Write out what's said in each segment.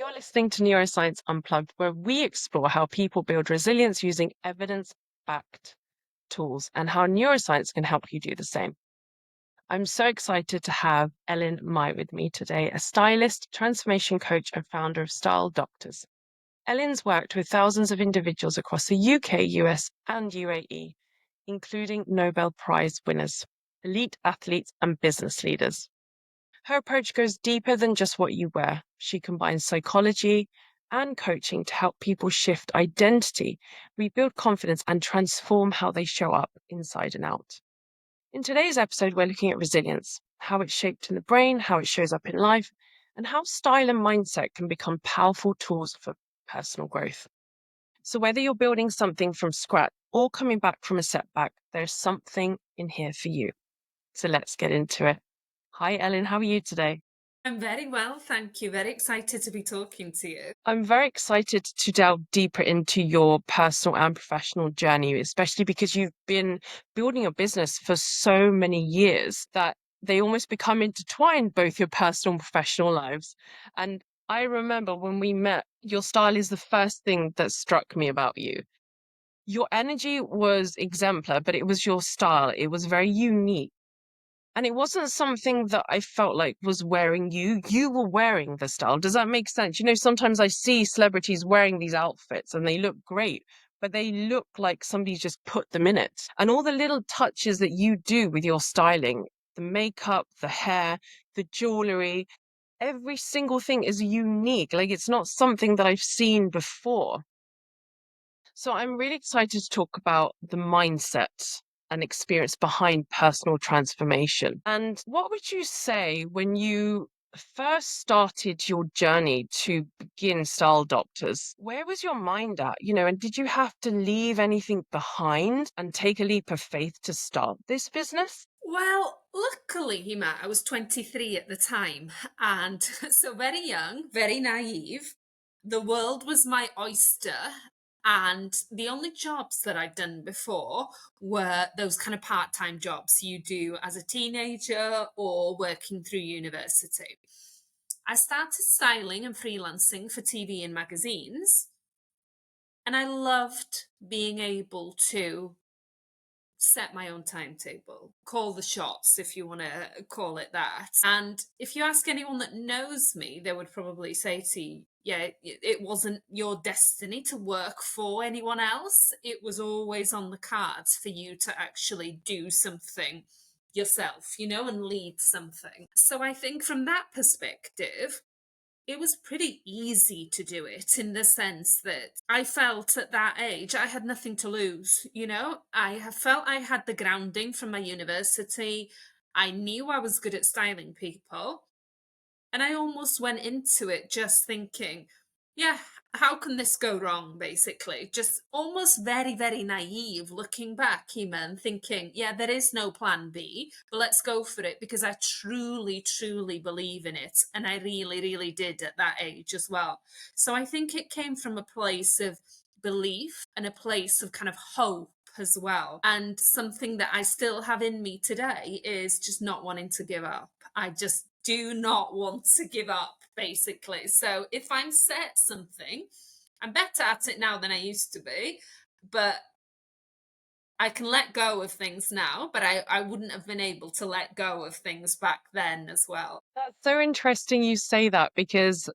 You're listening to Neuroscience Unplugged, where we explore how people build resilience using evidence backed tools and how neuroscience can help you do the same. I'm so excited to have Elin Mai with me today, a stylist, transformation coach, and founder of Style Doctors. Elin's worked with thousands of individuals across the UK, US, and UAE, including Nobel Prize winners, elite athletes, and business leaders. Her approach goes deeper than just what you wear. She combines psychology and coaching to help people shift identity, rebuild confidence, and transform how they show up inside and out. In today's episode, we're looking at resilience, how it's shaped in the brain, how it shows up in life, and how style and mindset can become powerful tools for personal growth. So, whether you're building something from scratch or coming back from a setback, there's something in here for you. So, let's get into it. Hi, Ellen. How are you today? I'm very well, thank you. Very excited to be talking to you. I'm very excited to delve deeper into your personal and professional journey, especially because you've been building a business for so many years that they almost become intertwined, both your personal and professional lives. And I remember when we met, your style is the first thing that struck me about you. Your energy was exemplar, but it was your style. It was very unique. And it wasn't something that I felt like was wearing you. You were wearing the style. Does that make sense? Sometimes I see celebrities wearing these outfits and they look great, but they look like somebody's just put them in it. And all the little touches that you do with your styling, the makeup, the hair, the jewelry, every single thing is unique. Like it's not something that I've seen before. So I'm really excited to talk about the mindset and experience behind personal transformation. And what would you say when you first started your journey to begin Style Doctors? Where was your mind at? And did you have to leave anything behind and take a leap of faith to start this business? Well, luckily, Hima, I was 23 at the time, and so very young, very naive. The world was my oyster, and the only jobs that I'd done before were those kind of part-time jobs you do as a teenager or working through university. I started styling and freelancing for TV and magazines, and I loved being able to set my own timetable, call the shots, if you want to call it that. And if you ask anyone that knows me, they would probably say to you, yeah, it wasn't your destiny to work for anyone else. It was always on the cards for you to actually do something yourself, and lead something. So I think from that perspective, it was pretty easy to do it in the sense that I felt at that age I had nothing to lose. I have felt I had the grounding from my university. I knew I was good at styling people. And I almost went into it just thinking, yeah, how can this go wrong, basically? Just almost very, very naive looking back, Eamon, thinking, yeah, there is no plan B, but let's go for it because I truly, truly believe in it. And I really, really did at that age as well. So I think it came from a place of belief and a place of kind of hope as well. And something that I still have in me today is just not wanting to give up. I just do not want to give up, basically. So if I'm set something, I'm better at it now than I used to be, but I can let go of things now, but I wouldn't have been able to let go of things back then as well. That's so interesting you say that because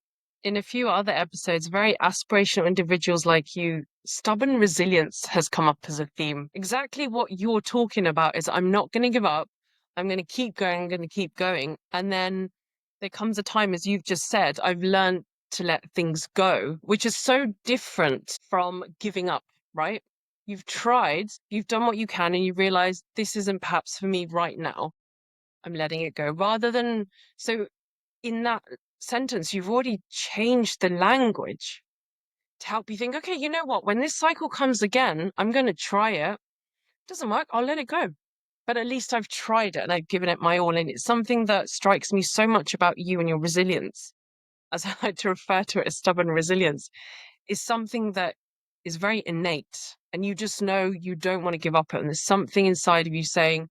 in a few other episodes, very aspirational individuals like you, stubborn resilience has come up as a theme. Exactly what you're talking about is I'm not going to give up. I'm going to keep going. I'm going to keep going. And then there comes a time, as you've just said, I've learned to let things go, which is so different from giving up, right? You've tried, you've done what you can, and you realize this isn't perhaps for me right now. I'm letting it go rather than so in that sentence, you've already changed the language to help you think, okay, you know what? When this cycle comes again, I'm going to try it. Doesn't work. I'll let it go. But at least I've tried it and I've given it my all. And it's something that strikes me so much about you and your resilience, as I like to refer to it as stubborn resilience, is something that is very innate. And you just know you don't want to give up. And there's something inside of you saying,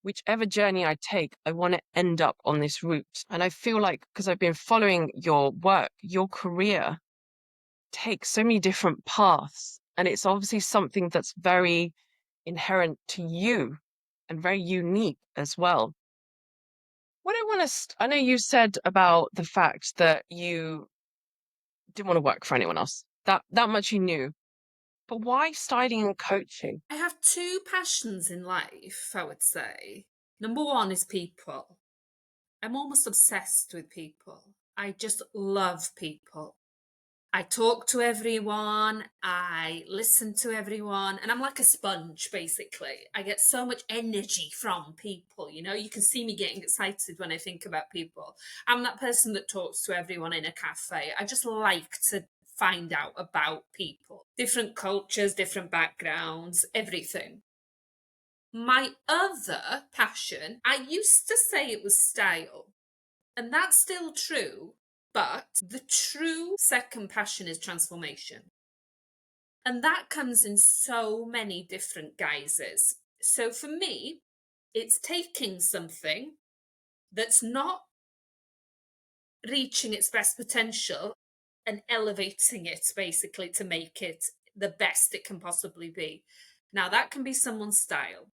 whichever journey I take, I want to end up on this route. And I feel like because I've been following your work, your career takes so many different paths. And it's obviously something that's very inherent to you and very unique as well. What I want to, I know you said about the fact that you didn't want to work for anyone else. That much you knew. But why styling and coaching? I have two passions in life, I would say. Number one is people. I'm almost obsessed with people. I just love people. I talk to everyone, I listen to everyone, and I'm like a sponge basically. I get so much energy from people, you know. You can see me getting excited when I think about people. I'm that person that talks to everyone in a cafe. I just like to find out about people, different cultures, different backgrounds, everything. My other passion, I used to say it was style, and that's still true, but the true second passion is transformation. And that comes in so many different guises. So for me, it's taking something that's not reaching its best potential and elevating it basically to make it the best it can possibly be. Now, that can be someone's style.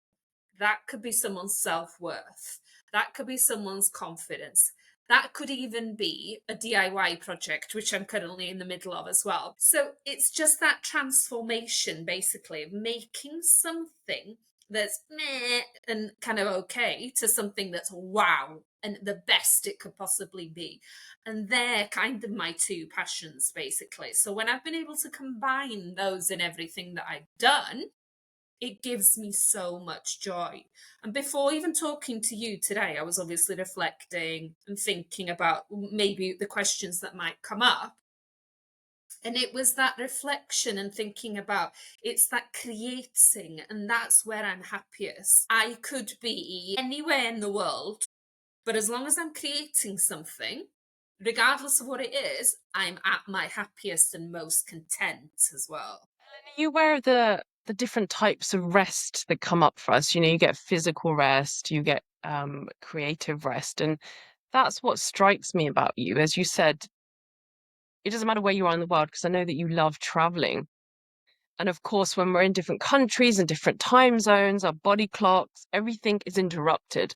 That could be someone's self worth. That could be someone's confidence. That could even be a DIY project, which I'm currently in the middle of as well. So it's just that transformation, basically, of making something that's meh and kind of okay to something that's wow and the best it could possibly be. And they're kind of my two passions, basically. So when I've been able to combine those in everything that I've done, it gives me so much joy. And before even talking to you today, I was obviously reflecting and thinking about maybe the questions that might come up. And it was that reflection and thinking about it's that creating, and that's where I'm happiest. I could be anywhere in the world, but as long as I'm creating something, regardless of what it is, I'm at my happiest and most content as well. Are you aware of the different types of rest that come up for us? You know, you get physical rest, you get creative rest, and that's what strikes me about you. As you said, it doesn't matter where you are in the world, because I know that you love traveling. And of course, when we're in different countries and different time zones, our body clocks, everything is interrupted.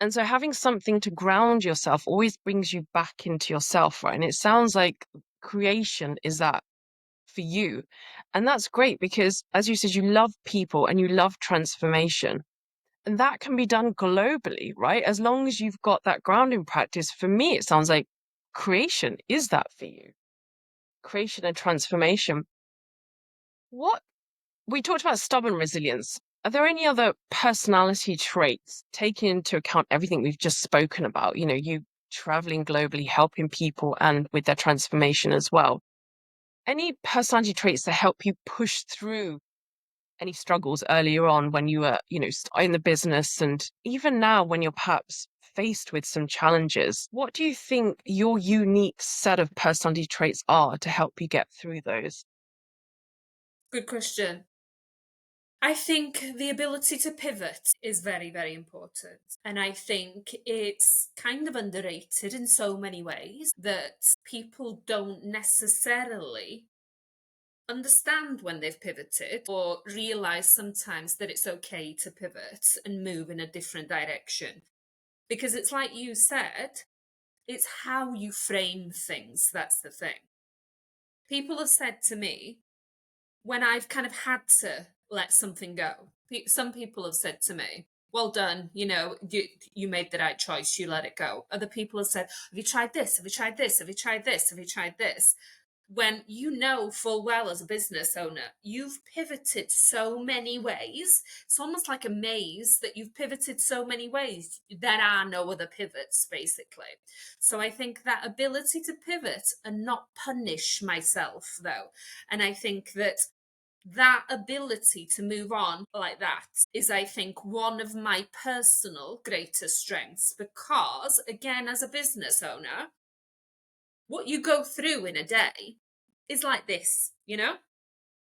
And so having something to ground yourself always brings you back into yourself, right? And it sounds like creation is that for you. And that's great because, as you said, you love people and you love transformation. And that can be done globally, right? As long as you've got that grounding practice. For me, it sounds like creation is that for you, creation and transformation. What we talked about stubborn resilience. Are there any other personality traits taking into account everything we've just spoken about? You know, you traveling globally, helping people and with their transformation as well. Any personality traits that help you push through any struggles earlier on when you were, you know, starting the business, and even now when you're perhaps faced with some challenges? What do you think your unique set of personality traits are to help you get through those? Good question. I think the ability to pivot is very, very important. And I think it's kind of underrated in so many ways that people don't necessarily understand when they've pivoted or realize sometimes that it's okay to pivot and move in a different direction. Because it's like you said, it's how you frame things. That's the thing. People have said to me, when I've kind of had to let something go. Some people have said to me, "Well done, you made the right choice. You let it go." Other people have said, "Have you tried this? Have you tried this? Have you tried this? Have you tried this?" When you know full well as a business owner, you've pivoted so many ways. It's almost like a maze that you've pivoted so many ways. There are no other pivots, basically. So I think that ability to pivot and not punish myself, though. And I think that ability to move on like that is, I think, one of my personal greatest strengths because, again, as a business owner, what you go through in a day is like this, you know?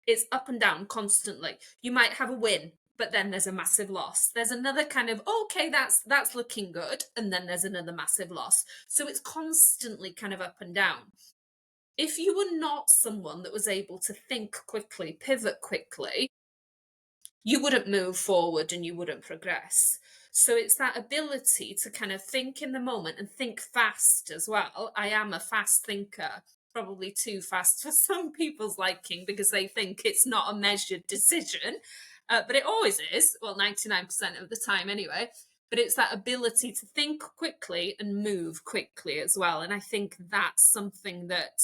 It's up and down constantly. You might have a win, but then there's a massive loss. There's another kind of, okay, that's looking good, and then there's another massive loss. So it's constantly kind of up and down. If you were not someone that was able to think quickly, pivot quickly, you wouldn't move forward and you wouldn't progress. So it's that ability to kind of think in the moment and think fast as well. I am a fast thinker, probably too fast for some people's liking because they think it's not a measured decision. But it always is, well, 99% of the time anyway. But it's that ability to think quickly and move quickly as well. And I think that's something that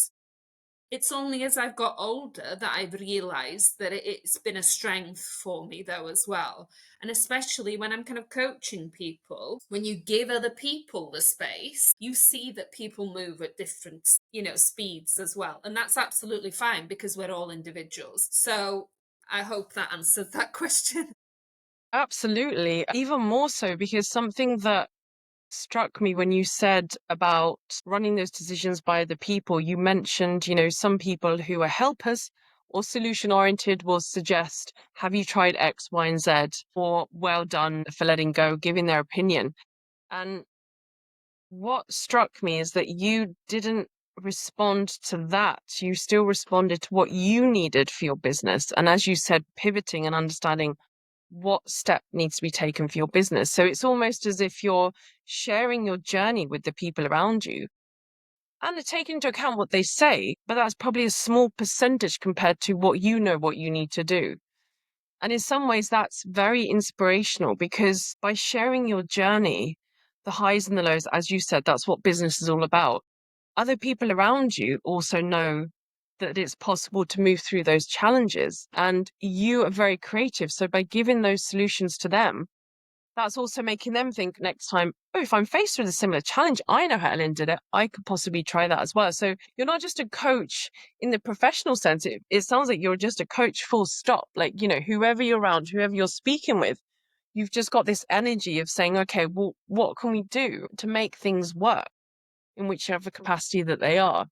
it's only as I've got older that I've realized that it's been a strength for me, though, as well. And especially when I'm kind of coaching people, when you give other people the space, you see that people move at different, speeds as well. And that's absolutely fine because we're all individuals. So I hope that answers that question. Absolutely. Even more so because something that struck me when you said about running those decisions by the people, you mentioned, some people who are helpers or solution oriented will suggest, have you tried X, Y, and Z? Or well done for letting go, giving their opinion. And what struck me is that you didn't respond to that. You still responded to what you needed for your business. And as you said, pivoting and understanding what step needs to be taken for your business. So it's almost as if you're sharing your journey with the people around you and take into account what they say, but that's probably a small percentage compared to what you need to do. And in some ways, that's very inspirational because by sharing your journey, the highs and the lows, as you said, that's what business is all about. Other people around you also know that it's possible to move through those challenges. And you are very creative. So by giving those solutions to them, that's also making them think next time, oh, if I'm faced with a similar challenge, I know how Elin did it. I could possibly try that as well. So you're not just a coach in the professional sense. It sounds like you're just a coach full stop. Like, whoever you're around, whoever you're speaking with, you've just got this energy of saying, okay, well, what can we do to make things work in whichever capacity that they are?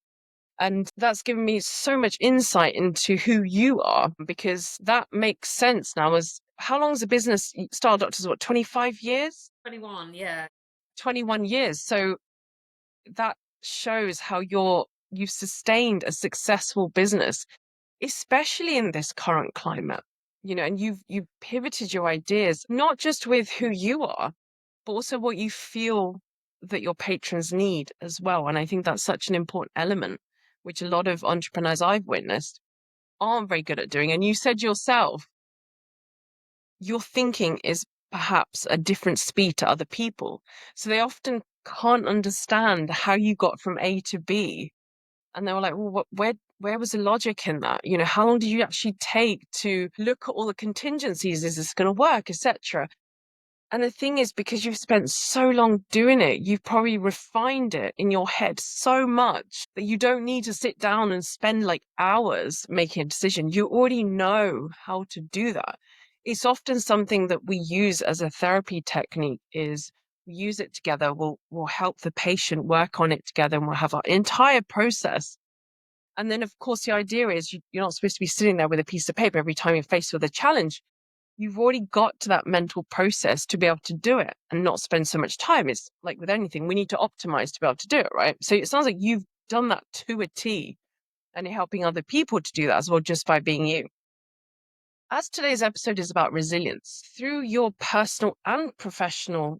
And that's given me so much insight into who you are because that makes sense now. As how long is a business? Style Doctors, what, 25 years? 21, yeah. 21 years. So that shows how you've sustained a successful business, especially in this current climate. And you've pivoted your ideas, not just with who you are, but also what you feel that your patrons need as well. And I think that's such an important element, which a lot of entrepreneurs I've witnessed aren't very good at doing. And you said yourself, your thinking is perhaps a different speed to other people. So they often can't understand how you got from A to B. And they were like, well, where was the logic in that? How long did you actually take to look at all the contingencies? Is this going to work, etc.? And the thing is, because you've spent so long doing it, you've probably refined it in your head so much that you don't need to sit down and spend like hours making a decision. You already know how to do that. It's often something that we use as a therapy technique is we use it together. We'll help the patient work on it together and we'll have our entire process. And then, of course, the idea is you're not supposed to be sitting there with a piece of paper every time you're faced with a challenge. You've already got to that mental process to be able to do it and not spend so much time. It's like with anything, we need to optimize to be able to do it, right? So it sounds like you've done that to a T and you're helping other people to do that as well, just by being you. As today's episode is about resilience, through your personal and professional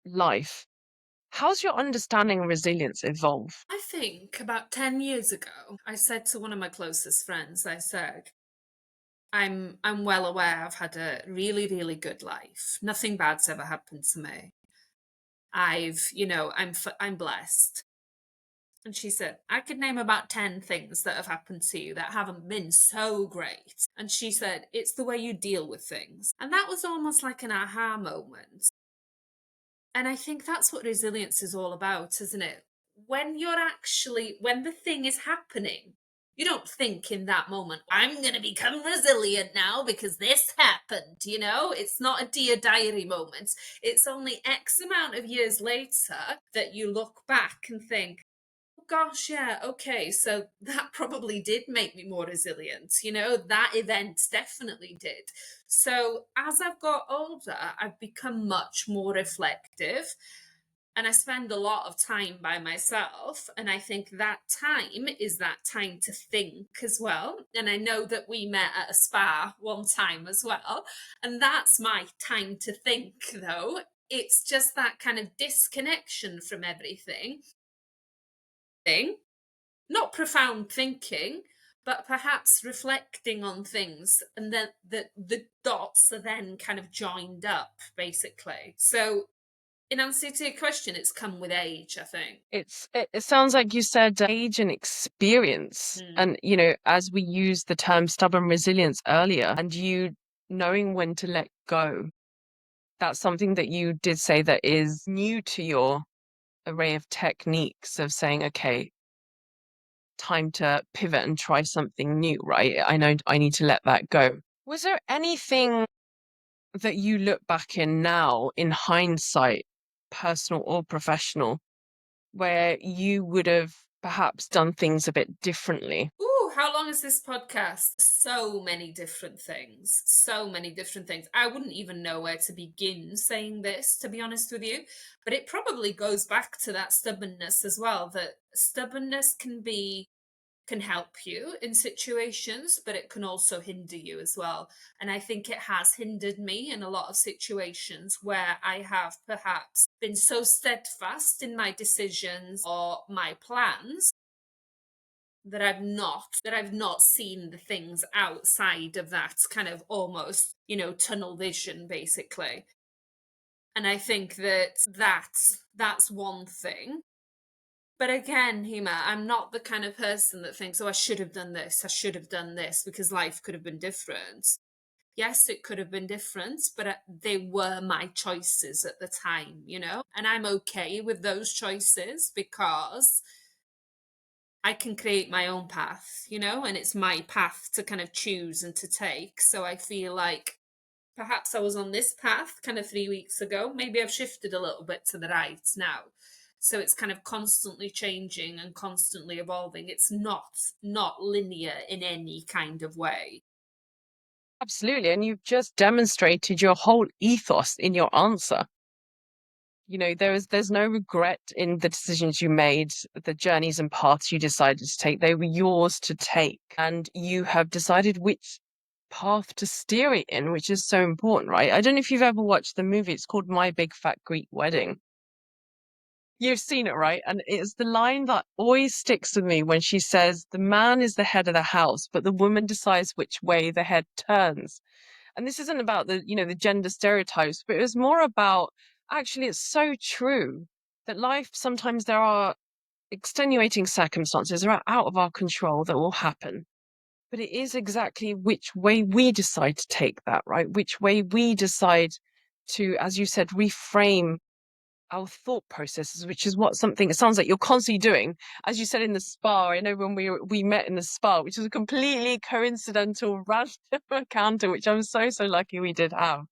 life, how's your understanding of resilience evolved? I think about 10 years ago, I said to one of my closest friends, I said, I'm well aware I've had a really, really good life. Nothing bad's ever happened to me. I'm blessed. And she said, I could name about 10 things that have happened to you that haven't been so great. And she said, it's the way you deal with things. And that was almost like an aha moment. And I think that's what resilience is all about, isn't it? When the thing is happening, you don't think in that moment, I'm going to become resilient now because this happened, It's not a Dear Diary moment. It's only X amount of years later that you look back and think, gosh, yeah, okay. So that probably did make me more resilient. That event definitely did. So as I've got older, I've become much more reflective, and I spend a lot of time by myself. And I think that time is that time to think as well. And I know that we met at a spa one time as well. And that's my time to think, though. It's just that kind of disconnection from everything thing, not profound thinking, but perhaps reflecting on things, and then the dots are then kind of joined up, basically. So, in answer to your question, it's come with age, I think. It sounds like you said age and experience. Mm. And, as we used the term stubborn resilience earlier, and you knowing when to let go, that's something that you did say that is new to your array of techniques of saying, okay, time to pivot and try something new, right? I know I need to let that go. Was there anything that you look back in now in hindsight, personal or professional, where you would have perhaps done things a bit differently? Ooh, how long is this podcast? So many different things. So many different things. I wouldn't even know where to begin saying this, to be honest with you. But it probably goes back to that stubbornness as well. That stubbornness can help you in situations, but it can also hinder you as well. And I think it has hindered me in a lot of situations where I have perhaps been so steadfast in my decisions or my plans that I've not seen the things outside of that kind of almost, tunnel vision, basically. And I think that's one thing. But again, Hema, I'm not the kind of person that thinks, oh, I should have done this, I should have done this, because life could have been different. Yes, it could have been different, but they were my choices at the time. And I'm okay with those choices because I can create my own path, and it's my path to kind of choose and to take. So I feel like perhaps I was on this path kind of 3 weeks ago. Maybe I've shifted a little bit to the right now. So it's kind of constantly changing and constantly evolving. It's not linear in any kind of way. Absolutely. And you've just demonstrated your whole ethos in your answer. There's no regret in the decisions you made, the journeys and paths you decided to take. They were yours to take. And you have decided which path to steer it in, which is so important, right? I don't know if you've ever watched the movie. It's called My Big Fat Greek Wedding. You've seen it, right? And it's the line that always sticks with me when she says, the man is the head of the house, but the woman decides which way the head turns. And this isn't about the gender stereotypes, but it was more about actually, it's so true that life sometimes there are extenuating circumstances that are out of our control that will happen. But it is exactly which way we decide to take that, right? Which way we decide to, as you said, reframe our thought processes, which is what something it sounds like you're constantly doing. As you said in the spa, I know when we met in the spa, which was a completely coincidental random encounter, which I'm so lucky we did have.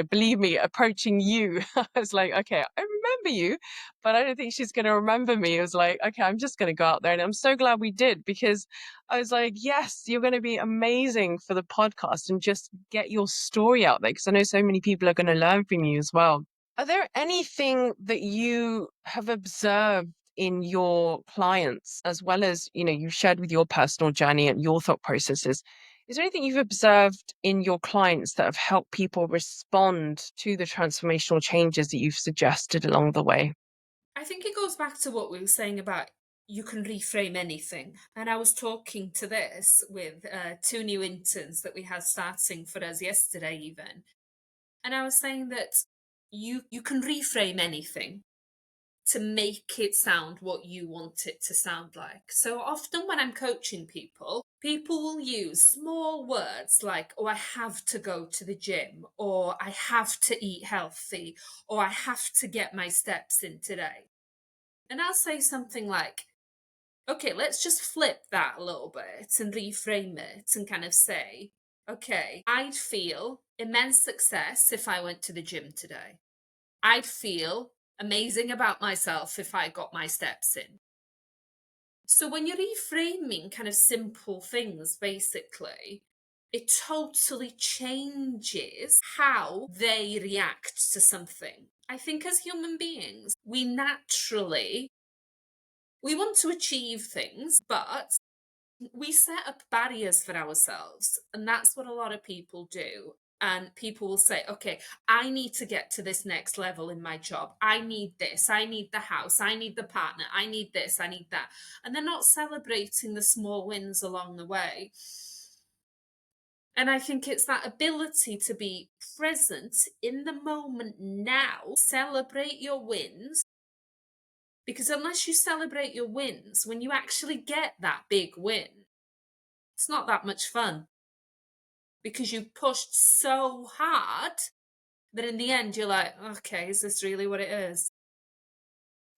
Believe me, approaching you, I was like, okay, I remember you, but I don't think she's going to remember me. It was like, okay, I'm just going to go out there. And I'm so glad we did, because I was like, yes, you're going to be amazing for the podcast and just get your story out there. Because I know so many people are going to learn from you as well. Are there anything that you have observed in your clients, as well as, you've shared with your personal journey and your thought processes? Is there anything you've observed in your clients that have helped people respond to the transformational changes that you've suggested along the way? I think it goes back to what we were saying about you can reframe anything. And I was talking to this with two new interns that we had starting for us yesterday, even. And I was saying that you can reframe anything to make it sound what you want it to sound like. So often when I'm coaching people, people will use small words like, oh, I have to go to the gym, or I have to eat healthy, or I have to get my steps in today. And I'll say something like, okay, let's just flip that a little bit and reframe it and kind of say, okay, I'd feel immense success if I went to the gym today. I'd feel amazing about myself if I got my steps in. So when you're reframing kind of simple things, basically, it totally changes how they react to something. I think as human beings, we want to achieve things, but we set up barriers for ourselves. And that's what a lot of people do. And people will say, okay, I need to get to this next level in my job. I need this. I need the house. I need the partner. I need this. I need that. And they're not celebrating the small wins along the way. And I think it's that ability to be present in the moment now, celebrate your wins. Because unless you celebrate your wins, when you actually get that big win, it's not that much fun because you pushed so hard that in the end you're like, okay, is this really what it is?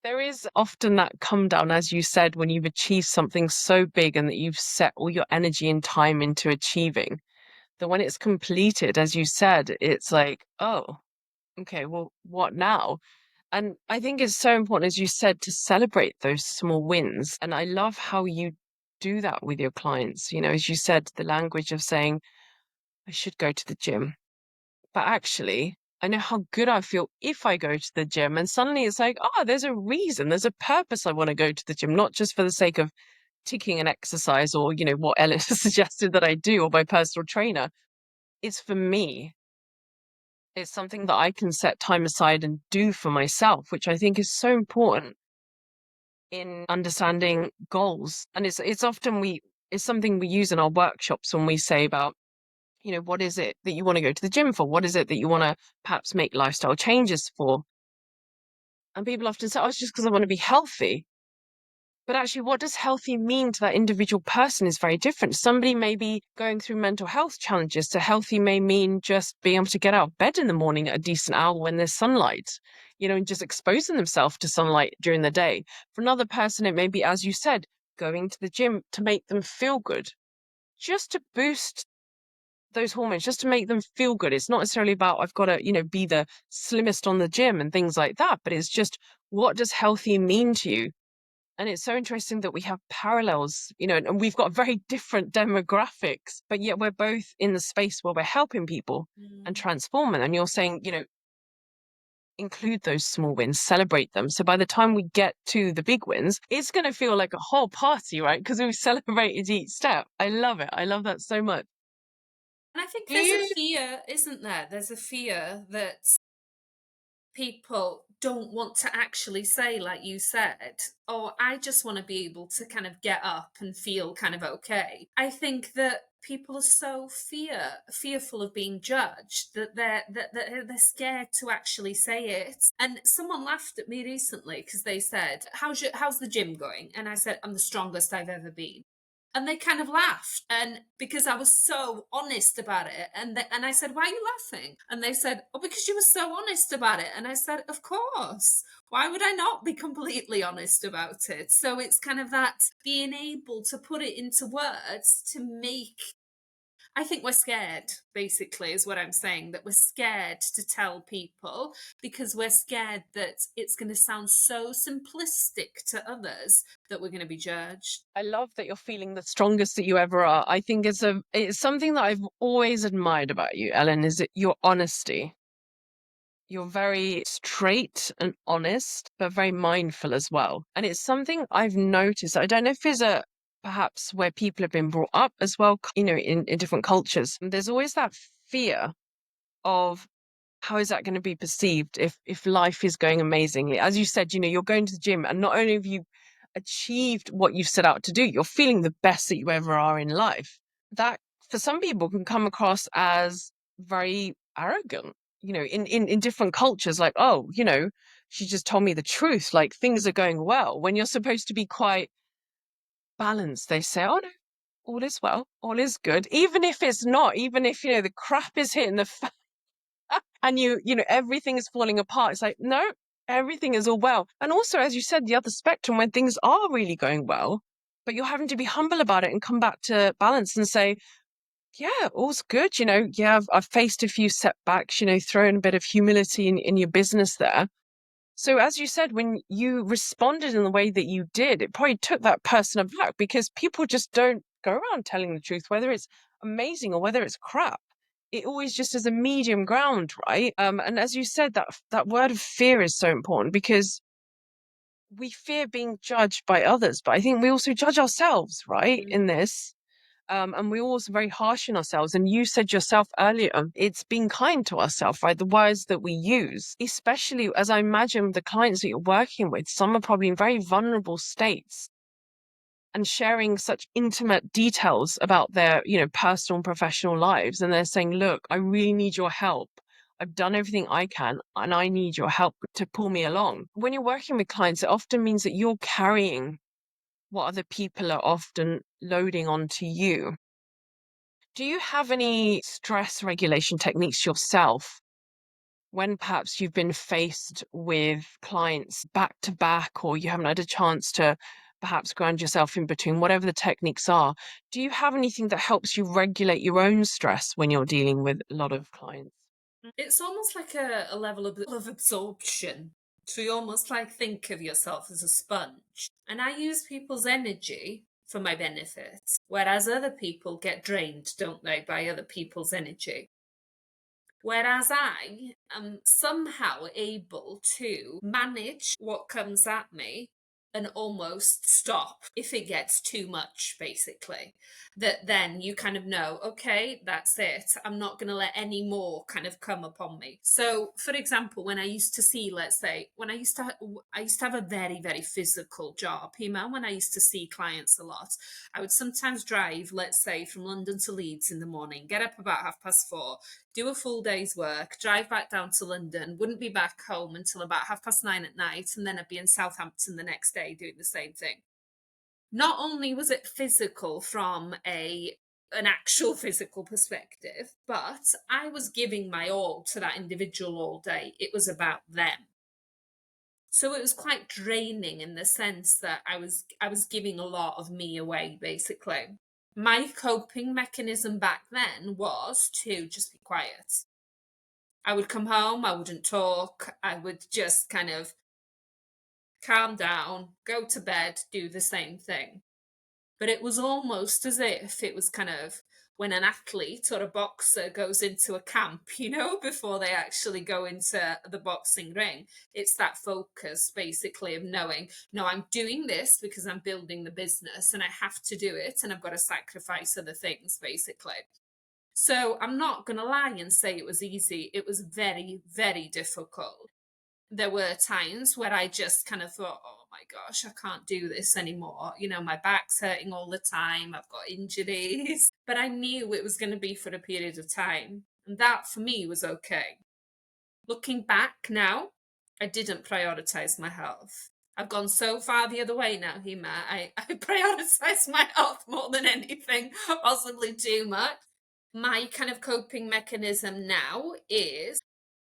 There is often that come down, as you said, when you've achieved something so big and that you've set all your energy and time into achieving, that when it's completed, as you said, it's like, oh, okay, well, what now? And I think it's so important, as you said, to celebrate those small wins. And I love how you do that with your clients. As you said, the language of saying, I should go to the gym, but actually, I know how good I feel if I go to the gym. And suddenly it's like, oh, there's a reason, there's a purpose I want to go to the gym, not just for the sake of ticking an exercise or, what Ellen has suggested that I do or my personal trainer. It's for me. It's something that I can set time aside and do for myself, which I think is so important in understanding goals. And it's something we use in our workshops when we say about, what is it that you want to go to the gym for? What is it that you want to perhaps make lifestyle changes for? And people often say, oh, it's just because I want to be healthy. But actually, what does healthy mean to that individual person is very different. Somebody may be going through mental health challenges. So healthy may mean just being able to get out of bed in the morning at a decent hour when there's sunlight, and just exposing themselves to sunlight during the day. For another person, it may be, as you said, going to the gym to make them feel good, just to boost those hormones, just to make them feel good. It's not necessarily about I've got to, be the slimmest on the gym and things like that, but it's just, what does healthy mean to you? And it's so interesting that we have parallels, and we've got very different demographics, but yet we're both in the space where we're helping people and Mm. transform them. And you're saying, include those small wins, celebrate them. So by the time we get to the big wins, it's going to feel like a whole party, right? Because we've celebrated each step. I love it. I love that so much. And I think Do there's a you? fear, isn't there? There's a fear that people don't want to actually say, like you said, oh, I just want to be able to kind of get up and feel kind of okay. I think that people are so fearful of being judged that they're scared to actually say it. And someone laughed at me recently because they said, how's the gym going? And I said, I'm the strongest I've ever been. And they kind of laughed, and because I was so honest about it, and I said, "Why are you laughing?" And they said, "Oh, because you were so honest about it." And I said, "Of course. Why would I not be completely honest about it?" So it's kind of that being able to put it into words to make. I think we're scared, basically, is what I'm saying, that we're scared to tell people because we're scared that it's going to sound so simplistic to others that we're going to be judged. I love that you're feeling the strongest that you ever are. I think it's something that I've always admired about you, Ellen, is your honesty. You're very straight and honest, but very mindful as well. And it's something I've noticed. I don't know if it's perhaps where people have been brought up as well, in different cultures. There's always that fear of how is that going to be perceived if life is going amazingly. As you said, you're going to the gym and not only have you achieved what you've set out to do, you're feeling the best that you ever are in life. That for some people can come across as very arrogant, in different cultures, like, oh, she just told me the truth, like things are going well, when you're supposed to be quite balanced. They say, oh no, all is well, all is good, even if it's not, even if, the crap is hitting the fan and everything is falling apart. It's like, no, everything is all well. And also, as you said, the other spectrum, when things are really going well, but you're having to be humble about it and come back to balance and say, yeah, all's good. Yeah, I've faced a few setbacks, throw in a bit of humility in your business there. So as you said, when you responded in the way that you did, it probably took that person aback, because people just don't go around telling the truth, whether it's amazing or whether it's crap. It always just is a medium ground, right? And as you said, that word of fear is so important, because we fear being judged by others, but I think we also judge ourselves, right, in this. And we're also very harsh on ourselves. And you said yourself earlier, it's being kind to ourselves, right? The words that we use, especially as I imagine the clients that you're working with, some are probably in very vulnerable states and sharing such intimate details about their, personal and professional lives. And they're saying, look, I really need your help. I've done everything I can and I need your help to pull me along. When you're working with clients, it often means that you're carrying what other people are often loading onto you. Do you have any stress regulation techniques yourself when perhaps you've been faced with clients back to back, or you haven't had a chance to perhaps ground yourself in between, whatever the techniques are? Do you have anything that helps you regulate your own stress when you're dealing with a lot of clients? It's almost like a level of absorption. So you almost like think of yourself as a sponge. And I use people's energy for my benefit, whereas other people get drained, don't they, by other people's energy. Whereas I am somehow able to manage what comes at me and almost stop if it gets too much, basically. That then you kind of know, okay, that's it. I'm not going to let any more kind of come upon me. So, for example, when I used to see, let's say, when I used to have a very, very physical job, when I used to see clients a lot, I would sometimes drive, let's say, from London to Leeds in the morning, get up about 4:30, do a full day's work, drive back down to London, wouldn't be back home until about 9:30 at night, and then I'd be in Southampton the next day doing the same thing. Not only was it physical from an actual physical perspective, but I was giving my all to that individual all day. It was about them. So it was quite draining in the sense that I was giving a lot of me away, basically. My coping mechanism back then was to just be quiet. I would come home, I wouldn't talk, I would just kind of calm down, go to bed, do the same thing. But it was almost as if it was kind of when an athlete or a boxer goes into a camp, before they actually go into the boxing ring. It's that focus, basically, of knowing, no, I'm doing this because I'm building the business and I have to do it and I've got to sacrifice other things, basically. So I'm not going to lie and say it was easy. It was very, very difficult. There were times where I just kind of thought, oh my gosh, I can't do this anymore. My back's hurting all the time. I've got injuries. But I knew it was going to be for a period of time. And that for me was okay. Looking back now, I didn't prioritize my health. I've gone so far the other way now, Hima. I prioritize my health more than anything, possibly too much. My kind of coping mechanism now is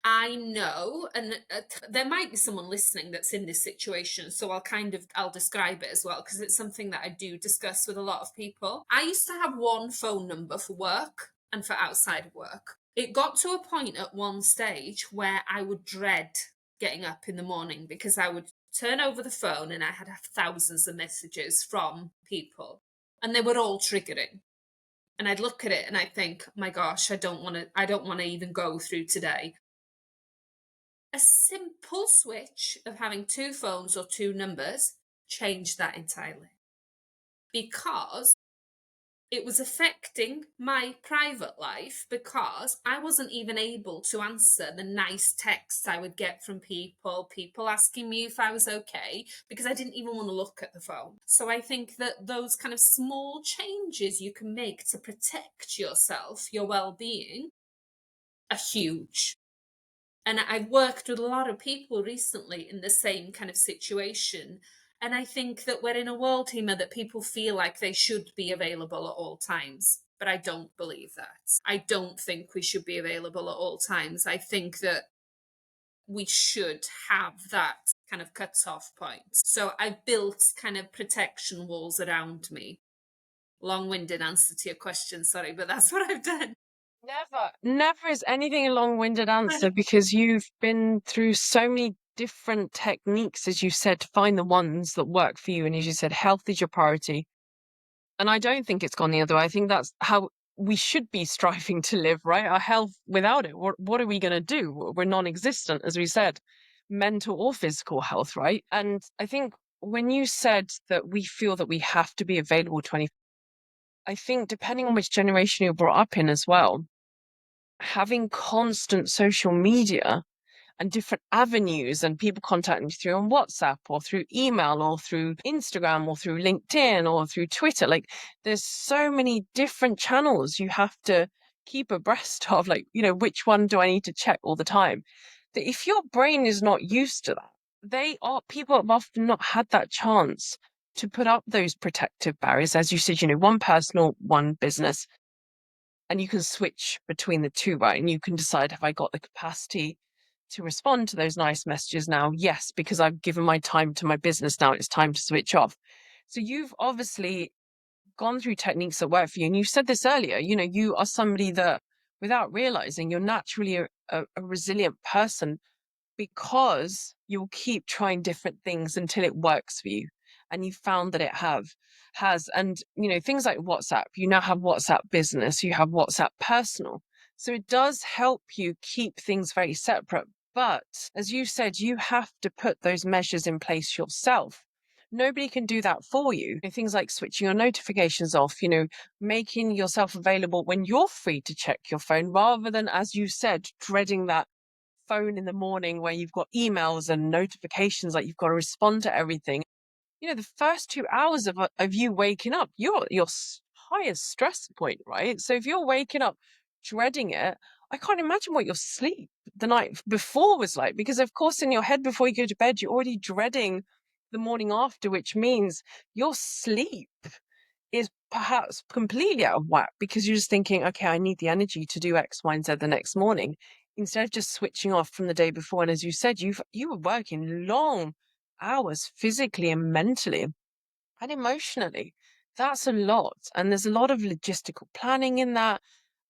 I know, and there might be someone listening that's in this situation, so I'll describe it as well, because it's something that I do discuss with a lot of people. I used to have one phone number for work and for outside of work. It got to a point at one stage where I would dread getting up in the morning because I would turn over the phone and I had thousands of messages from people, and they were all triggering. And I'd look at it and I think, my gosh, I don't want to even go through today. A simple switch of having two phones or two numbers changed that entirely, because it was affecting my private life, because I wasn't even able to answer the nice texts I would get from people asking me if I was okay, because I didn't even want to look at the phone. So I think that those kind of small changes you can make to protect yourself, your well-being, are huge. And I've worked with a lot of people recently in the same kind of situation. And I think that we're in a world, Hima, that people feel like they should be available at all times. But I don't believe that. I don't think we should be available at all times. I think that we should have that kind of cut-off point. So I've built kind of protection walls around me. Long-winded answer to your question, sorry, but that's what I've done. Never is anything a long-winded answer, because you've been through so many different techniques, as you said, to find the ones that work for you. And as you said, health is your priority. And I don't think it's gone the other way. I think that's how we should be striving to live, right? Our health without it, what are we going to do? We're non-existent, as we said, mental or physical health, right? And I think when you said that we feel that we have to be available 20, I think depending on which generation you're brought up in as well, having constant social media and different avenues and people contacting me through on WhatsApp or through email or through Instagram or through LinkedIn or through Twitter. Like there's so many different channels you have to keep abreast of, like, which one do I need to check all the time? That if your brain is not used to that, people have often not had that chance to put up those protective barriers. As you said, one personal, one business, and you can switch between the two, right? And you can decide, have I got the capacity to respond to those nice messages now? Yes, because I've given my time to my business now. It's time to switch off. So you've obviously gone through techniques that work for you. And you said this earlier, you are somebody that, without realizing, you're naturally a resilient person because you'll keep trying different things until it works for you. And you found that it has. And, things like WhatsApp, you now have WhatsApp business, you have WhatsApp personal. So it does help you keep things very separate. But as you said, you have to put those measures in place yourself. Nobody can do that for you. Things like switching your notifications off, making yourself available when you're free to check your phone rather than, as you said, dreading that phone in the morning where you've got emails and notifications, like you've got to respond to everything. The first 2 hours of you waking up, you're your highest stress point, right? So if you're waking up dreading it, I can't imagine what your sleep the night before was like, because of course in your head before you go to bed, you're already dreading the morning after, which means your sleep is perhaps completely out of whack because you're just thinking, okay, I need the energy to do X, Y, and Z the next morning, instead of just switching off from the day before. And as you said, you were working long hours physically and mentally and emotionally. That's a lot. And there's a lot of logistical planning in that,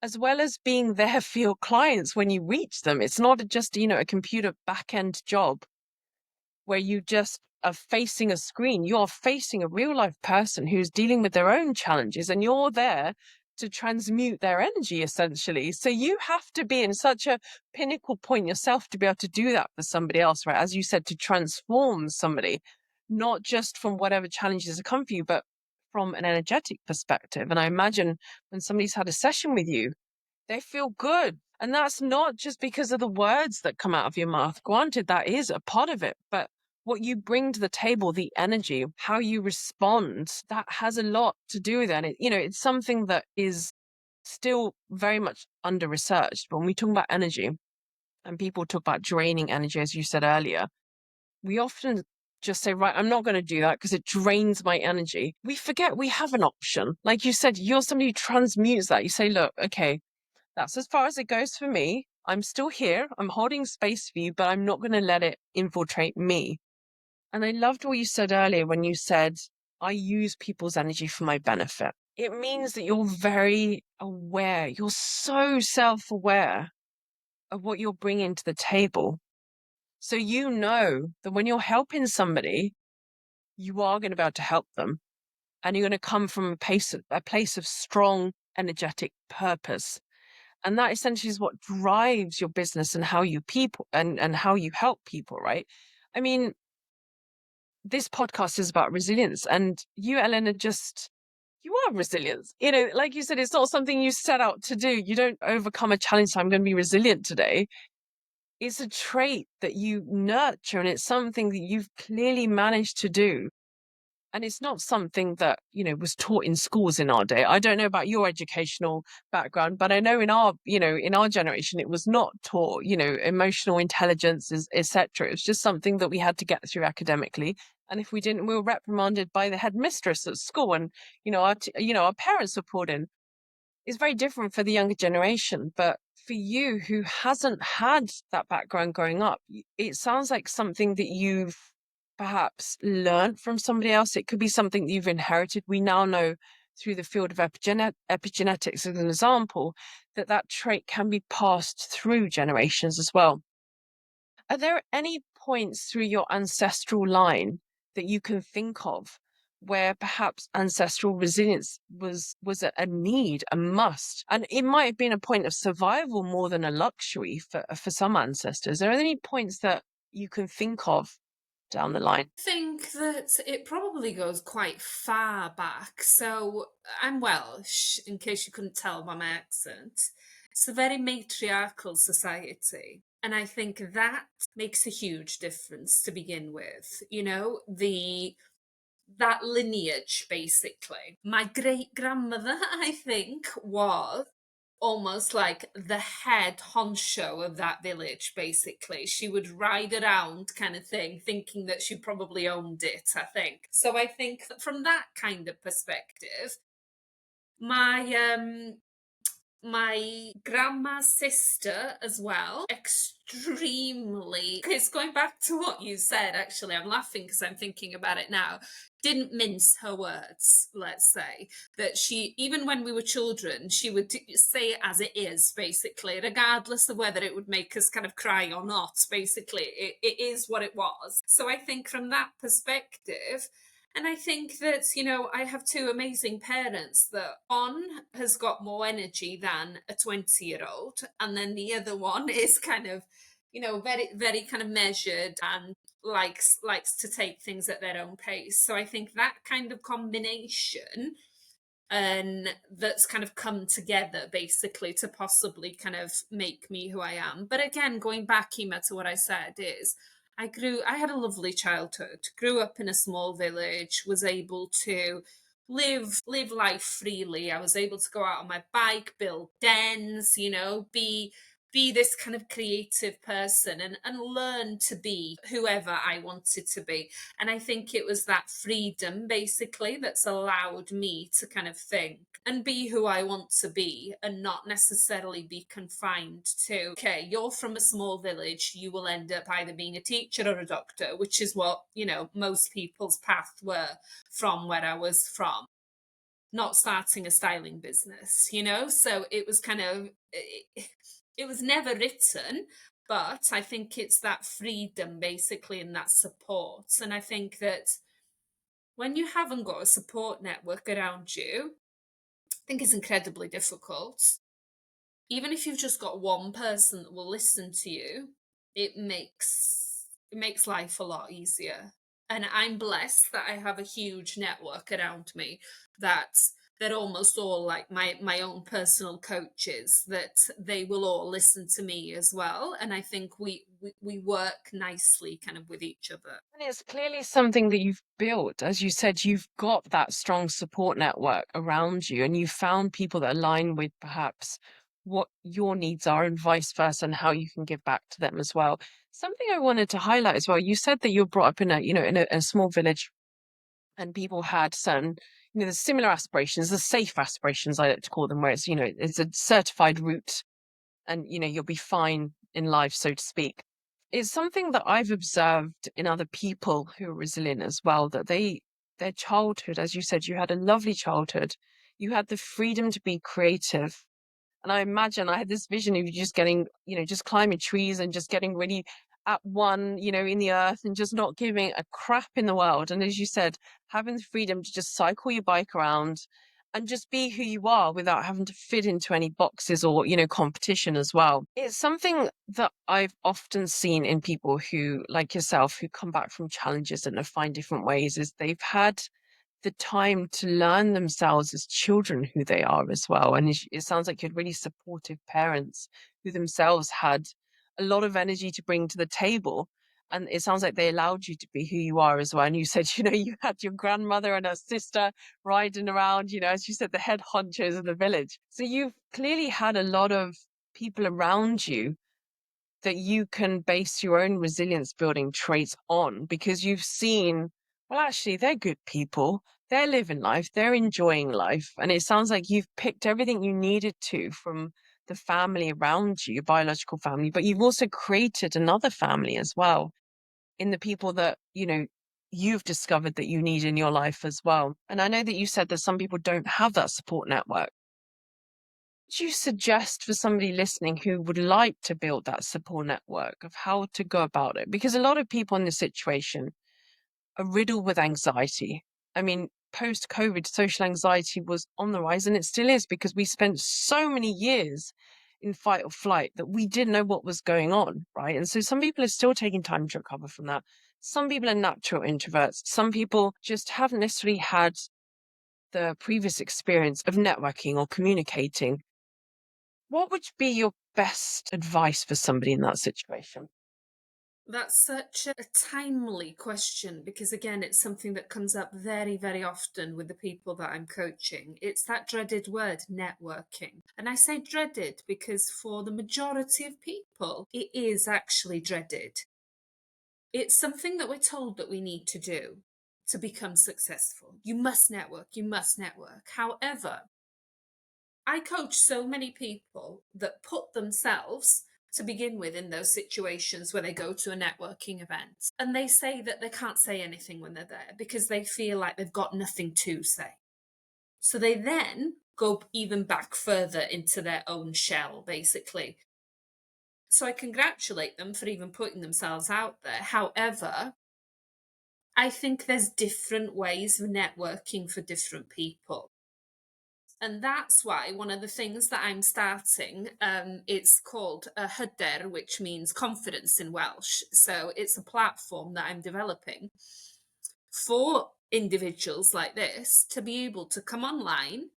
as well as being there for your clients when you reach them. It's not just, a computer back end job where you just are facing a screen. You're facing a real life person who's dealing with their own challenges, and you're there to transmute their energy essentially. So you have to be in such a pinnacle point yourself to be able to do that for somebody else, right? As you said, to transform somebody, not just from whatever challenges have come for you, but from an energetic perspective. And I imagine when somebody's had a session with you, they feel good. And that's not just because of the words that come out of your mouth. Granted, that is a part of it, but what you bring to the table, the energy, how you respond, that has a lot to do with it. And it's something that is still very much under researched. But when we talk about energy and people talk about draining energy, as you said earlier, we often just say, right, I'm not going to do that because it drains my energy. We forget we have an option. Like you said, you're somebody who transmutes that. You say, look, okay, that's as far as it goes for me. I'm still here. I'm holding space for you, but I'm not going to let it infiltrate me. And I loved what you said earlier when you said, I use people's energy for my benefit. It means that you're very aware. You're so self-aware of what you're bringing to the table. So you know that when you're helping somebody, you are going to be able to help them. And you're going to come from a place of strong, energetic purpose. And that essentially is what drives your business and how you people and how you help people, right? I mean, this podcast is about resilience, and you, Ellen, you are resilient. Like you said, it's not something you set out to do. You don't overcome a challenge. So I'm going to be resilient today. It's a trait that you nurture, and it's something that you've clearly managed to do. And it's not something that, was taught in schools in our day. I don't know about your educational background, but I know in our generation, it was not taught, emotional intelligence, etc. It was just something that we had to get through academically. And if we didn't, we were reprimanded by the headmistress at school, and, our parents were pulled in. It's very different for the younger generation, but for you who hasn't had that background growing up, it sounds like something that you've perhaps learned from somebody else. It could be something that you've inherited. We now know through the field of epigenetics, as an example, that trait can be passed through generations as well. Are there any points through your ancestral line that you can think of where perhaps ancestral resilience was a need, a must, and it might have been a point of survival more than a luxury for some ancestors? Are there any points that you can think of down the line? Think that it probably goes quite far back. So I'm Welsh, in case you couldn't tell by my accent. It's a very matriarchal society. And I think that makes a huge difference to begin with. You know, the that lineage basically. My great grandmother, I think, was almost like the head honcho of that village, basically. She would ride around kind of thing, thinking that she probably owned it, I think. So I think that from that kind of perspective, my my grandma's sister as well, extremely. It's going back to what you said, actually. I'm laughing because I'm thinking about it now. Didn't mince her words, let's say. That she, even when we were children, she would say it as it is, basically, regardless of whether it would make us kind of cry or not, basically. It is what it was. So I think from that perspective, and I think that, you know, I have two amazing parents that one has got more energy than a 20-year-old, and then the other one is kind of, you know, very, very kind of measured and likes to take things at their own pace. So I think that kind of combination and that's kind of come together basically to possibly kind of make me who I am. But again, going back, Ema, to what I said is I had a lovely childhood, grew up in a small village, was able to live life freely. I was able to go out on my bike, build dens, you know, be this kind of creative person and learn to be whoever I wanted to be. And I think it was that freedom basically that's allowed me to kind of think and be who I want to be and not necessarily be confined to, okay, you're from a small village, you will end up either being a teacher or a doctor, which is what, you know, most people's path were from where I was from. Not starting a styling business, you know? So it was kind of, it was never written, but I think it's that freedom basically and that support. And I think that when you haven't got a support network around you, I think it's incredibly difficult. Even if you've just got one person that will listen to you, it makes life a lot easier. And I'm blessed that I have a huge network around me that they're almost all like my own personal coaches, that they will all listen to me as well. And I think we work nicely kind of with each other. And it's clearly something that you've built. As you said, you've got that strong support network around you, and you found people that align with perhaps what your needs are and vice versa, and how you can give back to them as well. Something I wanted to highlight as well, you said that you're brought up in a small village, and people had certain, the similar aspirations, the safe aspirations, I like to call them, where it's a certified route and you'll be fine in life, so to speak. It's something that I've observed in other people who are resilient as well, that their childhood, as you said, you had a lovely childhood, you had the freedom to be creative, and I imagine I had this vision of you just getting, just climbing trees and just getting really at one, in the earth, and just not giving a crap in the world. And as you said, having the freedom to just cycle your bike around and just be who you are without having to fit into any boxes or, competition as well. It's something that I've often seen in people who, like yourself, who come back from challenges and find different ways, is they've had the time to learn themselves as children who they are as well. And it sounds like you had really supportive parents who themselves had a lot of energy to bring to the table. And it sounds like they allowed you to be who you are as well. And you said, you had your grandmother and her sister riding around, as you said, the head honchos of the village. So you've clearly had a lot of people around you that you can base your own resilience building traits on, because you've seen, well, actually, they're good people. They're living life. They're enjoying life. And it sounds like you've picked everything you needed to from the family around you, your biological family, but you've also created another family as well in the people that, you've discovered that you need in your life as well. And I know that you said that some people don't have that support network. would you suggest for somebody listening who would like to build that support network of how to go about it? Because a lot of people in this situation are riddled with anxiety. I mean, post COVID, social anxiety was on the rise, and it still is because we spent so many years in fight or flight that we didn't know what was going on, right? And so some people are still taking time to recover from that. Some people are natural introverts. Some people just haven't necessarily had the previous experience of networking or communicating. What would be your best advice for somebody in that situation? That's such a timely question because, again, it's something that comes up very, very often with the people that I'm coaching. It's that dreaded word, networking. And I say dreaded because for the majority of people, it is actually dreaded. It's something that we're told that we need to do to become successful. You must network, you must network. However, I coach so many people that put themselves to begin with in those situations where they go to a networking event and they say that they can't say anything when they're there because they feel like they've got nothing to say. So they then go even back further into their own shell, basically. So I congratulate them for even putting themselves out there. However, I think there's different ways of networking for different people. And that's why one of the things that I'm starting, it's called a hyder, which means confidence in Welsh. So it's a platform that I'm developing for individuals like this to be able to come online,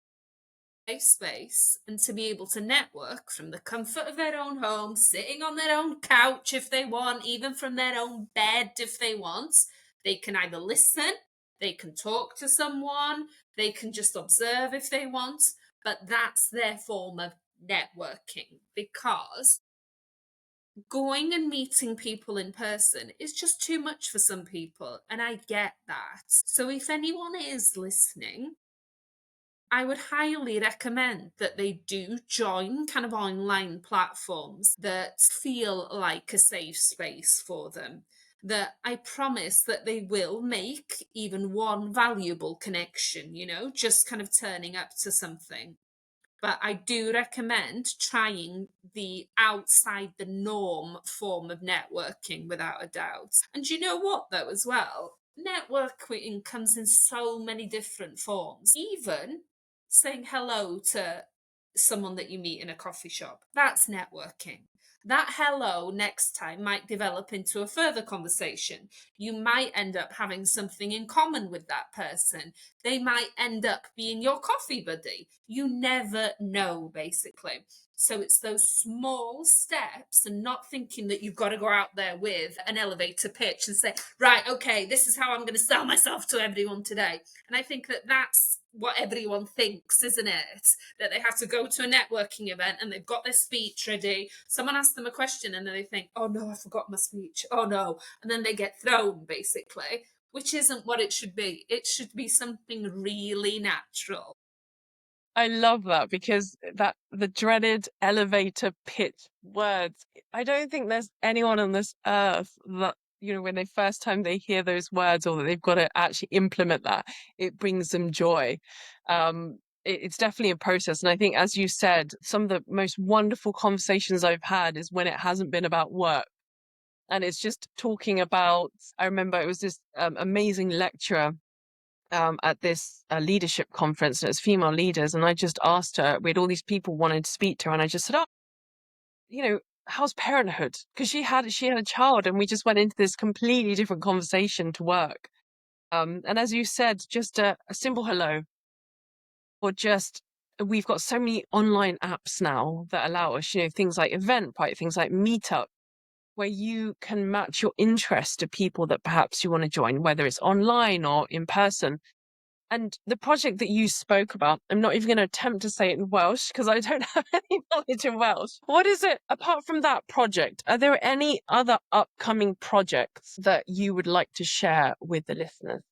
safe space, and to be able to network from the comfort of their own home, sitting on their own couch if they want, even from their own bed if they want. They can either listen, they can talk to someone, they can just observe if they want, but that's their form of networking because going and meeting people in person is just too much for some people, and I get that. So if anyone is listening, I would highly recommend that they do join kind of online platforms that feel like a safe space for them. That I promise that they will make even one valuable connection, just kind of turning up to something. But I do recommend trying the outside the norm form of networking without a doubt. And you know what, though, as well? Networking comes in so many different forms. Even saying hello to someone that you meet in a coffee shop, that's networking. That hello next time might develop into a further conversation. You might end up having something in common with that person. They might end up being your coffee buddy. You never know, basically. So it's those small steps and not thinking that you've got to go out there with an elevator pitch and say, right, okay, this is how I'm going to sell myself to everyone today. And I think that that's what everyone thinks, isn't it? That they have to go to a networking event and they've got their speech ready. Someone asks them a question and then they think, oh no, I forgot my speech. Oh no. And then they get thrown, basically, which isn't what it should be. It should be something really natural. I love that because that the dreaded elevator pitch words. I don't think there's anyone on this earth that, when they first time they hear those words or that they've got to actually implement that, it brings them joy. It's definitely a process. And I think, as you said, some of the most wonderful conversations I've had is when it hasn't been about work. And it's just talking about, I remember it was this amazing lecturer at this leadership conference, and it was female leaders. And I just asked her, we had all these people wanting to speak to her, and I just said, oh, how's parenthood? Because she had a child, and we just went into this completely different conversation to work. And as you said, just a simple hello, or just we've got so many online apps now that allow us, things like Eventbrite, things like Meetup, where you can match your interest to people that perhaps you want to join, whether it's online or in person. And the project that you spoke about, I'm not even going to attempt to say it in Welsh because I don't have any knowledge in Welsh. What is it, apart from that project, are there any other upcoming projects that you would like to share with the listeners?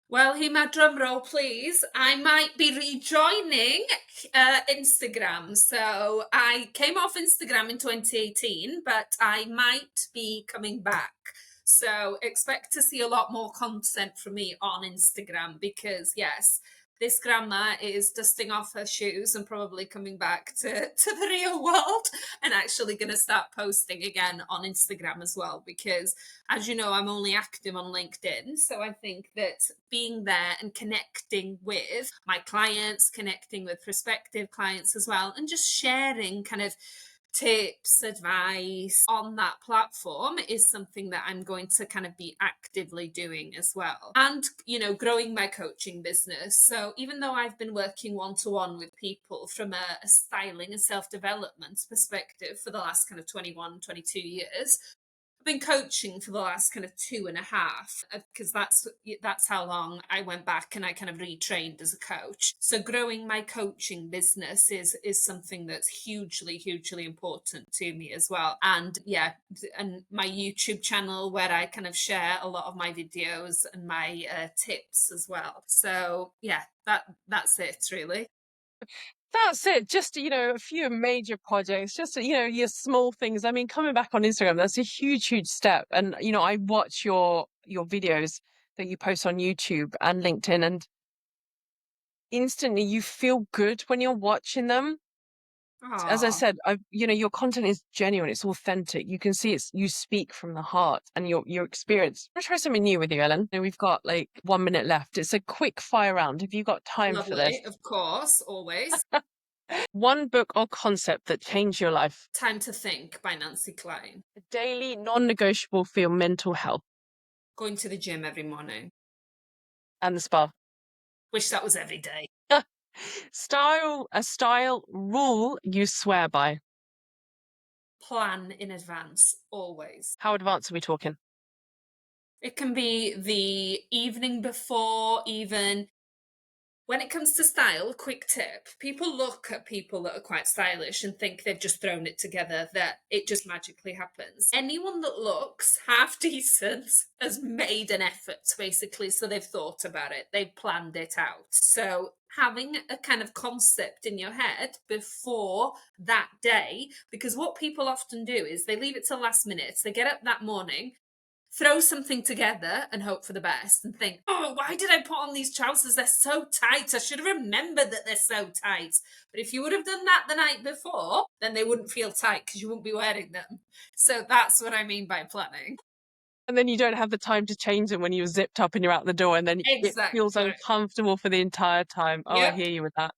Well, Hima, drum roll, please. I might be rejoining Instagram. So I came off Instagram in 2018, but I might be coming back. So expect to see a lot more content from me on Instagram because, yes, This grandma is dusting off her shoes and probably coming back to the real world and actually going to start posting again on Instagram as well. Because, as you know, I'm only active on LinkedIn. So I think that being there and connecting with my clients, connecting with prospective clients as well, and just sharing kind of tips, advice on that platform is something that I'm going to kind of be actively doing as well. And, growing my coaching business. So even though I've been working one to one with people from a styling and self development perspective for the last kind of 21, 22 years, been coaching for the last kind of 2.5, because that's how long I went back and I kind of retrained as a coach. So growing my coaching business is something that's hugely important to me as well. And yeah, and my YouTube channel where I kind of share a lot of my videos and my tips as well. So yeah, that's it really. That's it. Just, a few major projects, just, your small things. I mean, coming back on Instagram, that's a huge step. And, I watch your videos that you post on YouTube and LinkedIn, and instantly you feel good when you're watching them. As I Oh, said, your content is genuine, it's authentic. You can see you speak from the heart and your experience. I'm gonna try something new with you, Ellen. We've got like 1 minute left. It's a quick fire round. Have you got time for this? lovely, of course, always. One book or concept that changed your life. Time to Think by Nancy Klein. A daily non-negotiable for your mental health Going to the gym every morning. and the spa. Wish that was every day. A style rule you swear by. Plan in advance, always. How advanced are we talking? It can be the evening before, even. When it comes to style, quick tip, people look at people that are quite stylish and think they've just thrown it together, that it just magically happens. Anyone that looks half decent has made an effort, basically. So they've thought about it, they've planned it out. So having a kind of concept in your head before that day, because what people often do is they leave it till last minute. They get up that morning, throw something together and hope for the best and think, oh, why did I put on these trousers? They're so tight. I should have remembered that they're so tight. But if you would have done that the night before, then they wouldn't feel tight because you wouldn't be wearing them. So that's what I mean by planning. And then you don't have the time to change them when you're zipped up and you're out the door, and then it feels Exactly. uncomfortable for the entire time. Oh, I Yep. hear you with that.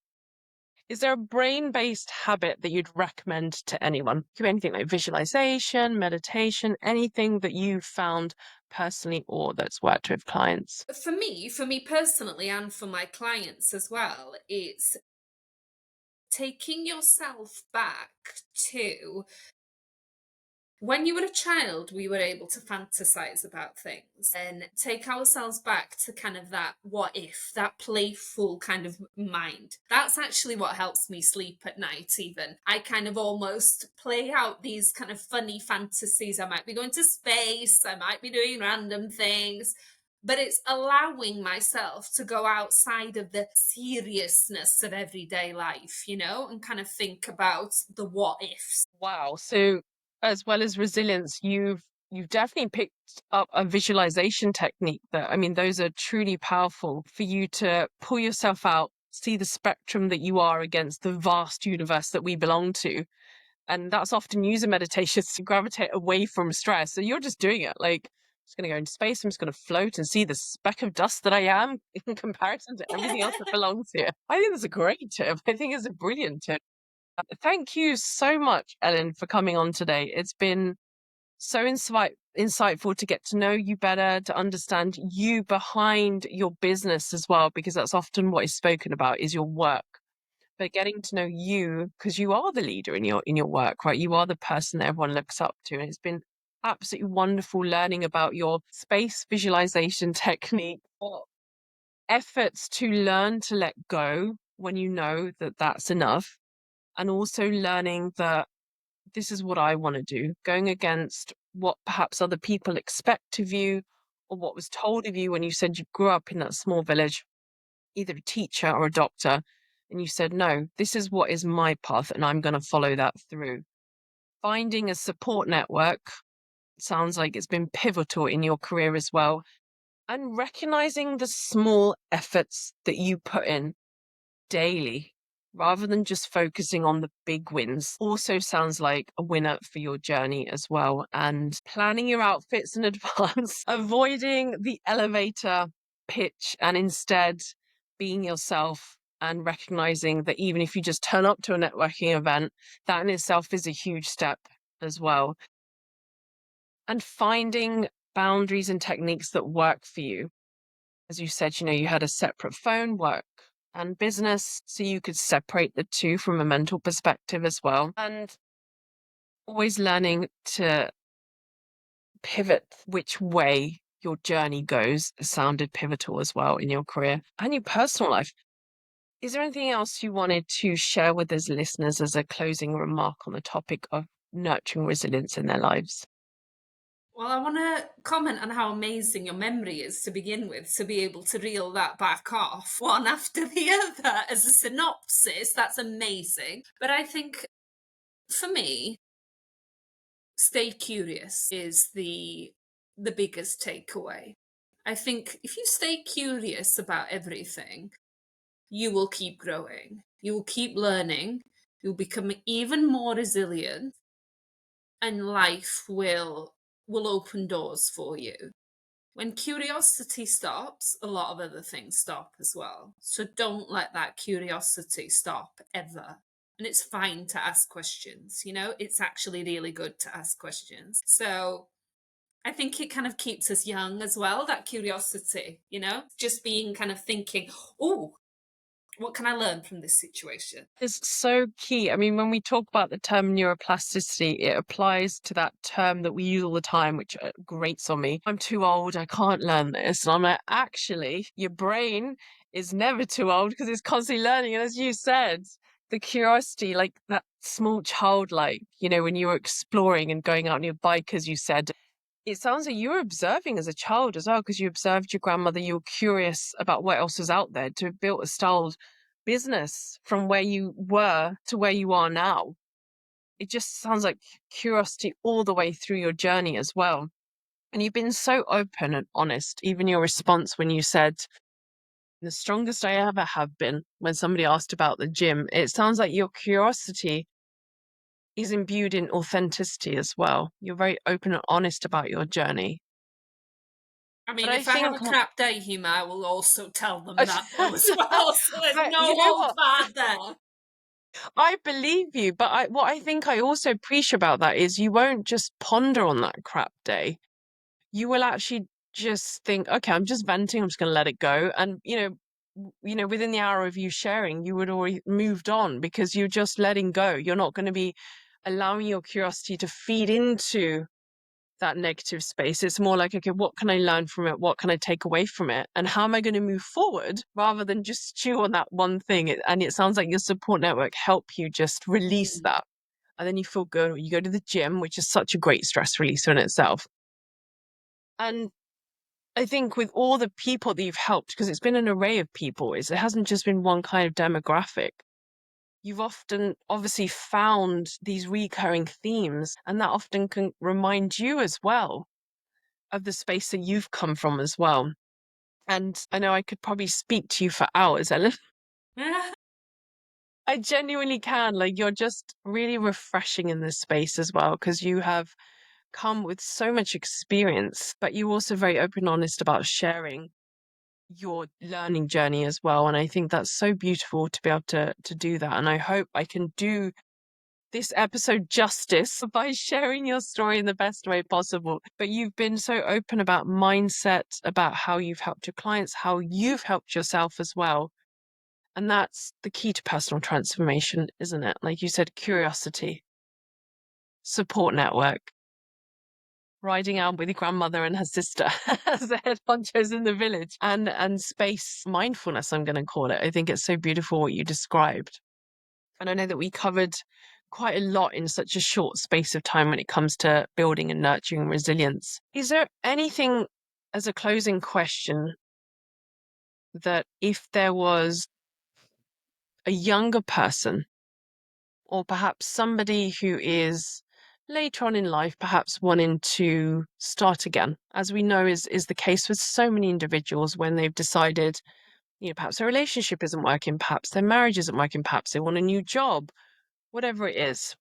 Is there a brain-based habit that you'd recommend to anyone? Could be anything like visualization, meditation, anything that you've found personally or that's worked with clients. For me personally, and for my clients as well, it's taking yourself back to when you were a child, we were able to fantasize about things and take ourselves back to kind of that what if, that playful kind of mind. That's actually what helps me sleep at night, even. I kind of almost play out these kind of funny fantasies. I might be going to space, I might be doing random things. But it's allowing myself to go outside of the seriousness of everyday life, and kind of think about the what ifs. Wow. So as well as resilience, you've definitely picked up a visualization technique that, I mean, those are truly powerful for you to pull yourself out, see the spectrum that you are against the vast universe that we belong to. And that's often user meditations to gravitate away from stress. So you're just doing it like, I'm just going to go into space. I'm just going to float and see the speck of dust that I am in comparison to everything else that belongs here. I think that's a great tip. I think it's a brilliant tip. Thank you so much, Ellen, for coming on today. It's been so insightful to get to know you better, to understand you behind your business as well, because that's often what is spoken about is your work. But getting to know you, because you are the leader in your work, right? You are the person that everyone looks up to. And it's been absolutely wonderful learning about your space visualization technique, or efforts to learn to let go when you know that that's enough, and also learning that this is what I want to do, going against what perhaps other people expect of you or what was told of you when you said you grew up in that small village, either a teacher or a doctor, and you said, no, this is what is my path and I'm going to follow that through. Finding a support network sounds like it's been pivotal in your career as well. and recognizing the small efforts that you put in daily rather than just focusing on the big wins also sounds like a winner for your journey as well. And planning your outfits in advance, avoiding the elevator pitch, and instead being yourself and recognizing that even if you just turn up to a networking event, that in itself is a huge step as well. And finding boundaries and techniques that work for you. As you said, you had a separate phone, work and business, so you could separate the two from a mental perspective as well. And always learning to pivot which way your journey goes sounded pivotal as well in your career and your personal life. Is there anything else you wanted to share with us listeners as a closing remark on the topic of nurturing resilience in their lives? Well, I want to comment on how amazing your memory is to begin with, to be able to reel that back off one after the other as a synopsis. That's amazing. But I think for me, stay curious is the biggest takeaway. I think if you stay curious about everything, you will keep growing. You will keep learning. You'll become even more resilient, and life will open doors for you. When curiosity stops, a lot of other things stop as well. So don't let that curiosity stop ever. And it's fine to ask questions, it's actually really good to ask questions. So I think it kind of keeps us young as well, that curiosity, just being kind of thinking, oh, what can I learn from this situation? It's so key. I mean, when we talk about the term neuroplasticity, it applies to that term that we use all the time, which grates on me. I'm too old. I can't learn this. And I'm like, actually, your brain is never too old because it's constantly learning. And as you said, the curiosity, like that small childlike, when you were exploring and going out on your bike, as you said, it sounds like you were observing as a child as well, because you observed your grandmother. You were curious about what else was out there to have built a styled business from where you were to where you are now. It just sounds like curiosity all the way through your journey as well. And you've been so open and honest, even your response when you said, the strongest I ever have been, when somebody asked about the gym. It sounds like your curiosity is imbued in authenticity as well. You're very open and honest about your journey. I But mean, I if I have think a crap day, Huma, I will also tell them that though as well. So there's but no you know hold what? back there. I believe you, but what I think I also appreciate about that is you won't just ponder on that crap day. You will actually just think, okay, I'm just venting, I'm just going to let it go. And, within the hour of you sharing, you would already moved on because you're just letting go. You're not going to be allowing your curiosity to feed into that negative space. It's more like, okay, what can I learn from it? What can I take away from it? And how am I going to move forward rather than just chew on that one thing? And it sounds like your support network help you just release Mm. that. And then you feel good. You go to the gym, which is such a great stress releaser in itself. And I think with all the people that you've helped, because it's been an array of people, it hasn't just been one kind of demographic. You've often obviously found these recurring themes, and that often can remind you as well of the space that you've come from as well. And I know I could probably speak to you for hours, Ellen. I genuinely can. Like, you're just really refreshing in this space as well, because you have come with so much experience, but you're also very open and honest about sharing your learning journey as well. And I think that's so beautiful to be able to do that. And I hope I can do this episode justice by sharing your story in the best way possible. But you've been so open about mindset, about how you've helped your clients, how you've helped yourself as well. And that's the key to personal transformation, isn't it? Like you said, curiosity, support network, riding out with your grandmother and her sister as the head honchos in the village, and space mindfulness, I'm going to call it. I think it's so beautiful what you described. And I know that we covered quite a lot in such a short space of time when it comes to building and nurturing resilience. Is there anything as a closing question that if there was a younger person, or perhaps somebody who is later on in life, perhaps wanting to start again, as we know is the case with so many individuals when they've decided, perhaps their relationship isn't working, perhaps their marriage isn't working, perhaps they want a new job, whatever it is.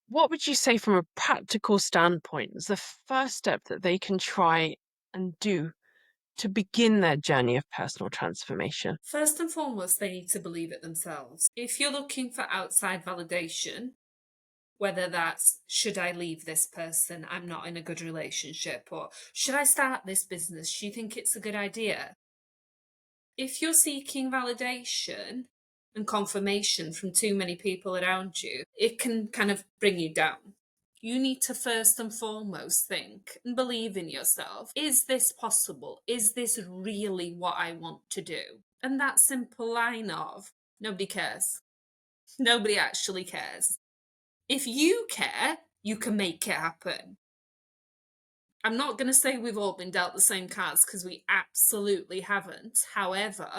What would you say from a practical standpoint is the first step that they can try and do to begin their journey of personal transformation? First and foremost, they need to believe it themselves. If you're looking for outside validation, whether that's should I leave this person? I'm not in a good relationship, or should I start this business? Do you think it's a good idea? If you're seeking validation and confirmation from too many people around you, it can kind of bring you down. You need to first and foremost think and believe in yourself. Is this possible? Is this really what I want to do? And that simple line of nobody cares. Nobody actually cares. If you care, you can make it happen. I'm not going to say we've all been dealt the same cards because we absolutely haven't. However,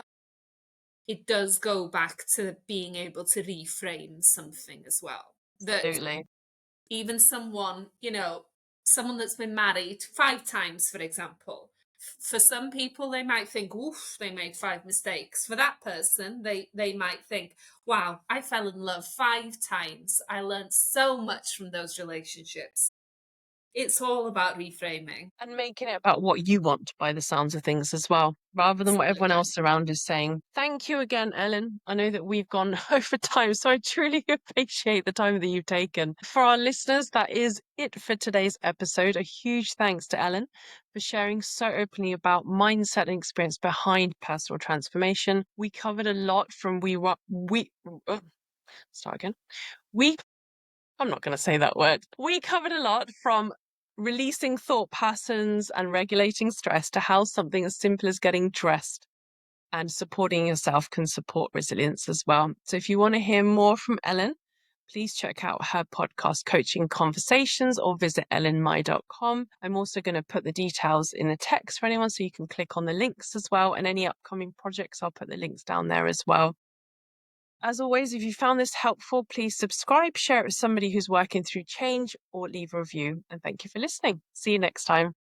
it does go back to being able to reframe something as well. That Absolutely. even someone, someone that's been married 5 times, for example, for some people, they might think, oof, they made 5 mistakes. For that person, they might think, wow, I fell in love 5 times. I learned so much from those relationships. It's all about reframing. And making it about what you want by the sounds of things as well, rather than what everyone Absolutely. else around is saying. Thank you again, Ellen. I know that we've gone over time, so I truly appreciate the time that you've taken. For our listeners, that is it for today's episode. A huge thanks to Ellen for sharing so openly about mindset and experience behind personal transformation. We covered a lot from start again. We I'm not going to say that word. We covered a lot from releasing thought patterns and regulating stress to how something as simple as getting dressed and supporting yourself can support resilience as well. So if you want to hear more from Ellen, please check out her podcast, Coaching Conversations, or visit elinmai.com. I'm also going to put the details in the text for anyone so you can click on the links as well. And any upcoming projects, I'll put the links down there as well. As always, if you found this helpful, please subscribe, share it with somebody who's working through change, or leave a review. And thank you for listening. See you next time.